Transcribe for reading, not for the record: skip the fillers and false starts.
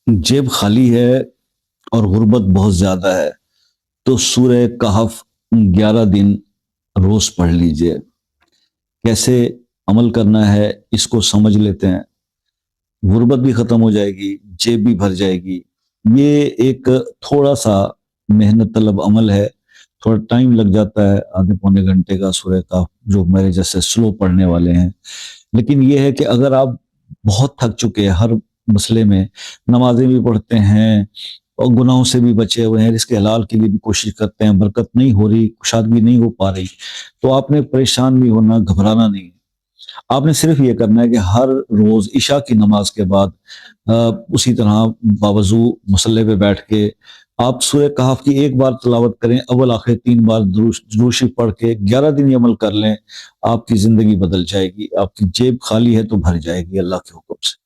جیب خالی ہے اور غربت بہت زیادہ ہے تو سورہ کہف 11 دن روز پڑھ لیجئے۔ کیسے عمل کرنا ہے اس کو سمجھ لیتے ہیں، غربت بھی ختم ہو جائے گی، جیب بھی بھر جائے گی۔ یہ ایک تھوڑا سا محنت طلب عمل ہے، تھوڑا ٹائم لگ جاتا ہے، آدھے پونے گھنٹے کا سورہ کہف جو میرے جیسے سلو پڑھنے والے ہیں۔ لیکن یہ ہے کہ اگر آپ بہت تھک چکے ہیں ہر مسئلے میں، نمازیں بھی پڑھتے ہیں اور گناہوں سے بھی بچے ہوئے ہیں، رزق حلال کے لیے بھی کوشش کرتے ہیں، برکت نہیں ہو رہی، کشادگی نہیں ہو پا رہی، تو آپ نے پریشان نہیں ہونا، گھبرانا نہیں۔ آپ نے صرف یہ کرنا ہے کہ ہر روز عشاء کی نماز کے بعد اسی طرح باوضو مصلی پہ بیٹھ کے آپ سورہ کہف کی ایک بار تلاوت کریں، اول آخر 3 بار درود شریف پڑھ کے 11 دن یہ عمل کر لیں، آپ کی زندگی بدل جائے گی، آپ کی جیب خالی ہے تو بھر جائے گی اللہ کے حکم سے۔